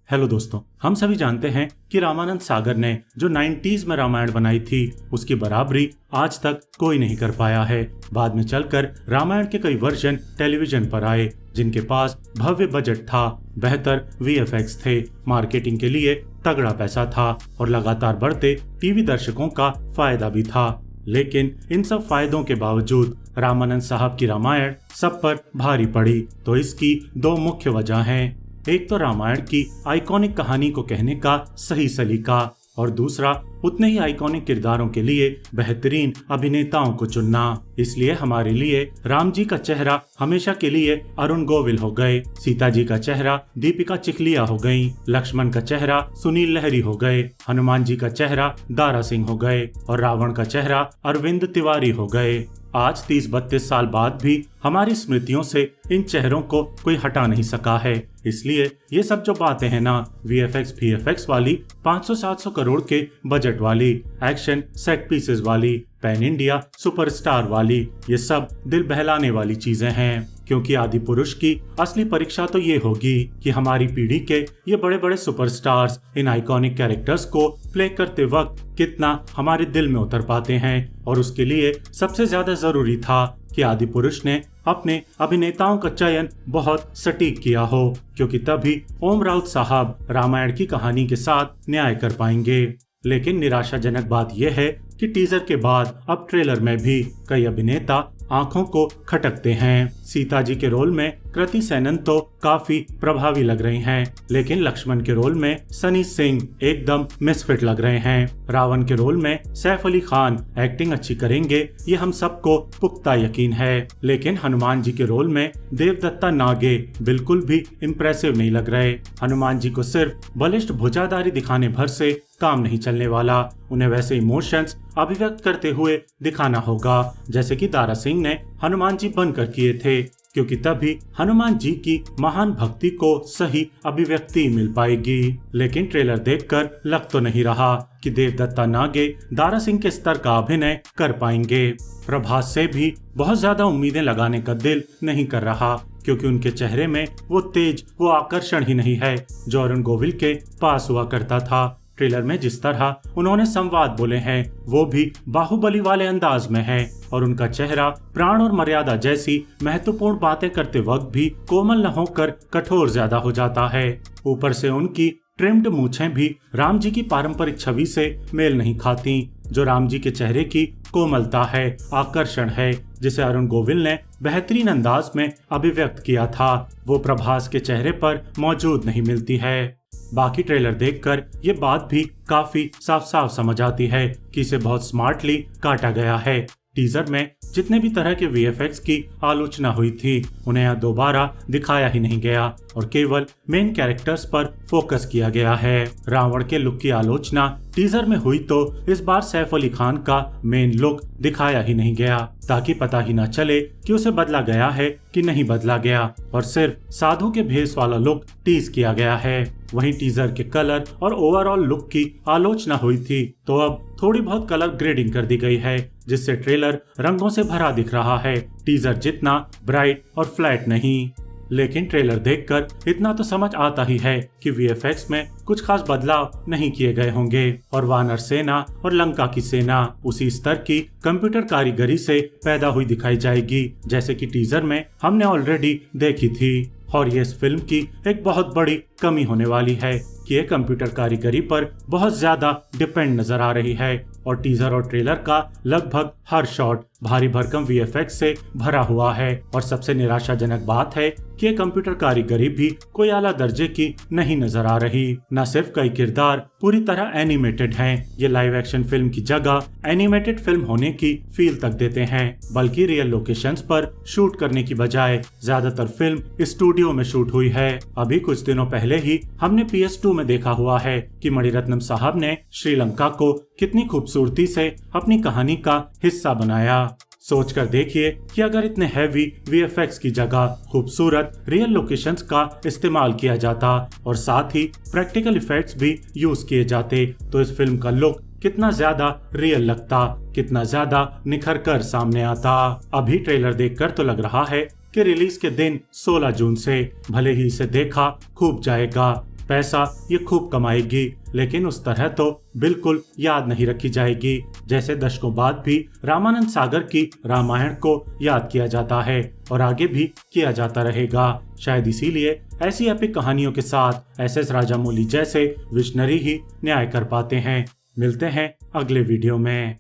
Hello दोस्तों, हम सभी जानते हैं कि रामानंद सागर ने जो 90s में रामायण बनाई थी उसकी बराबरी आज तक कोई नहीं कर पाया है। बाद में चलकर रामायण के कई वर्जन टेलीविजन पर आए जिनके पास भव्य बजट था, बेहतर वीएफएक्स थे, मार्केटिंग के लिए तगड़ा पैसा था और लगातार बढ़ते टीवी दर्शकों का फायदा भी था। लेकिन इन सब फायदों के बावजूद रामानंद साहब की रामायण सब पर भारी पड़ी। तो इसकी दो मुख्य वजह हैं। एक तो रामायण की आइकॉनिक कहानी को कहने का सही सलीका और दूसरा उतने ही आइकॉनिक किरदारों के लिए बेहतरीन अभिनेताओं को चुनना। इसलिए हमारे लिए राम जी का चेहरा हमेशा के लिए अरुण गोविल हो गए, सीता जी का चेहरा दीपिका चिखलिया हो गई, लक्ष्मण का चेहरा सुनील लहरी हो गए, हनुमान जी का चेहरा दारा सिंह हो गए और रावण का चेहरा अरविंद तिवारी हो गए। आज 30-32 साल बाद भी हमारी स्मृतियों से इन चेहरों को कोई हटा नहीं सका है। इसलिए ये सब जो बातें हैं ना, वीएफएक्स वीएफएक्स वाली 500-700 करोड़ के बजट वाली, एक्शन सेट पीसेस वाली, पैन इंडिया सुपरस्टार वाली, ये सब दिल बहलाने वाली चीजें हैं। क्योंकि आदि पुरुष की असली परीक्षा तो ये होगी कि हमारी पीढ़ी के ये बड़े बड़े सुपरस्टार्स इन आइकॉनिक कैरेक्टर्स को प्ले करते वक्त कितना हमारे दिल में उतर पाते हैं। और उसके लिए सबसे ज्यादा जरूरी था कि आदि पुरुष ने अपने अभिनेताओं का चयन बहुत सटीक किया हो, क्योंकि तभी ओम राउत साहब रामायण की कहानी के साथ न्याय कर पाएंगे। लेकिन निराशाजनक बात यह है कि टीजर के बाद अब ट्रेलर में भी कई अभिनेता आंखों को खटकते हैं। सीता जी के रोल में कृति सेनन तो काफी प्रभावी लग रही हैं, लेकिन लक्ष्मण के रोल में सनी सिंह एकदम मिसफिट लग रहे हैं। रावण के रोल में सैफ अली खान एक्टिंग अच्छी करेंगे, ये हम सबको पुख्ता यकीन है। लेकिन हनुमान जी के रोल में देवदत्ता नागे बिल्कुल भी इम्प्रेसिव नहीं लग रहे। हनुमान जी को सिर्फ बलिष्ठ भुजाधारी दिखाने भर से काम नहीं चलने वाला, उन्हें वैसे इमोशंस अभिव्यक्त करते हुए दिखाना होगा जैसे कि दारा सिंह ने हनुमान जी बनकर किए थे, क्योंकि तभी हनुमान जी की महान भक्ति को सही अभिव्यक्ति मिल पाएगी। लेकिन ट्रेलर देखकर लग तो नहीं रहा कि देवदत्ता नागे दारा सिंह के स्तर का अभिनय कर पाएंगे। प्रभास से भी बहुत ज्यादा उम्मीदें लगाने का दिल नहीं कर रहा, क्योंकि उनके चेहरे में वो तेज, वो आकर्षण ही नहीं है जो अरुण गोविल के पास हुआ करता था। ट्रेलर में जिस तरह उन्होंने संवाद बोले हैं वो भी बाहुबली वाले अंदाज में है और उनका चेहरा प्राण और मर्यादा जैसी महत्वपूर्ण बातें करते वक्त भी कोमल न होकर कठोर ज्यादा हो जाता है। ऊपर से उनकी ट्रिम्ड मूछें भी राम जी की पारंपरिक छवि से मेल नहीं खाती, जो राम जी के चेहरे की कोमलता है, आकर्षण है, जिसे अरुण गोविल ने बेहतरीन अंदाज में अभिव्यक्त किया था, वो प्रभास के चेहरे पर मौजूद नहीं मिलती है। बाकी ट्रेलर देखकर ये बात भी काफी साफ साफ समझ आती है कि इसे बहुत स्मार्टली काटा गया है। टीजर में जितने भी तरह के वीएफएक्स की आलोचना हुई थी उन्हें यहाँ दोबारा दिखाया ही नहीं गया और केवल मेन कैरेक्टर्स पर फोकस किया गया है। रावण के लुक की आलोचना टीजर में हुई तो इस बार सैफ अली खान का मेन लुक दिखाया ही नहीं गया, ताकि पता ही न चले कि उसे बदला गया है कि नहीं बदला गया और सिर्फ साधु के भेष वाला लुक टीज किया गया है। वहीं टीजर के कलर और ओवरऑल लुक की आलोचना हुई थी तो अब थोड़ी बहुत कलर ग्रेडिंग कर दी गई है, जिससे ट्रेलर रंगों से भरा दिख रहा है, टीजर जितना ब्राइट और फ्लैट नहीं। लेकिन ट्रेलर देखकर इतना तो समझ आता ही है कि वीएफएक्स में कुछ खास बदलाव नहीं किए गए होंगे और वानर सेना और लंका की सेना उसी स्तर की कंप्यूटर कारीगरी से पैदा हुई दिखाई जाएगी जैसे कि टीजर में हमने ऑलरेडी देखी थी। और ये इस फिल्म की एक बहुत बड़ी कमी होने वाली है कि ये कंप्यूटर कारीगरी पर बहुत ज्यादा डिपेंड नजर आ रही है और टीजर और ट्रेलर का लगभग हर शॉट भारी भरकम वीएफएक्स से भरा हुआ है। और सबसे निराशाजनक बात है कि ये कंप्यूटर कारीगरी भी कोई आला दर्जे की नहीं नजर आ रही। न सिर्फ कई किरदार पूरी तरह एनिमेटेड हैं, ये लाइव एक्शन फिल्म की जगह एनिमेटेड फिल्म होने की फील तक देते हैं, बल्कि रियल लोकेशंस पर शूट करने की बजाय ज्यादातर फिल्म स्टूडियो में शूट हुई है। अभी कुछ दिनों पहले ही हमने PS2 में देखा हुआ है कि मणिरत्नम साहब ने श्रीलंका को कितनी खूबसूरती से अपनी कहानी का हिस्सा बनाया। सोचकर देखिए कि अगर इतने हैवी वीएफएक्स की जगह खूबसूरत रियल लोकेशंस का इस्तेमाल किया जाता और साथ ही प्रैक्टिकल इफेक्ट्स भी यूज किए जाते तो इस फिल्म का लुक कितना ज्यादा रियल लगता, कितना ज्यादा निखर कर सामने आता। अभी ट्रेलर देखकर तो लग रहा है कि रिलीज के दिन 16 जून से भले ही इसे देखा खूब जाएगा, पैसा ये खूब कमाएगी, लेकिन उस तरह तो बिल्कुल याद नहीं रखी जाएगी जैसे दशकों बाद भी रामानंद सागर की रामायण को याद किया जाता है और आगे भी किया जाता रहेगा। शायद इसीलिए ऐसी एपिक कहानियों के साथ एस.एस. राजामौली जैसे विजनरी ही न्याय कर पाते हैं। मिलते हैं अगले वीडियो में।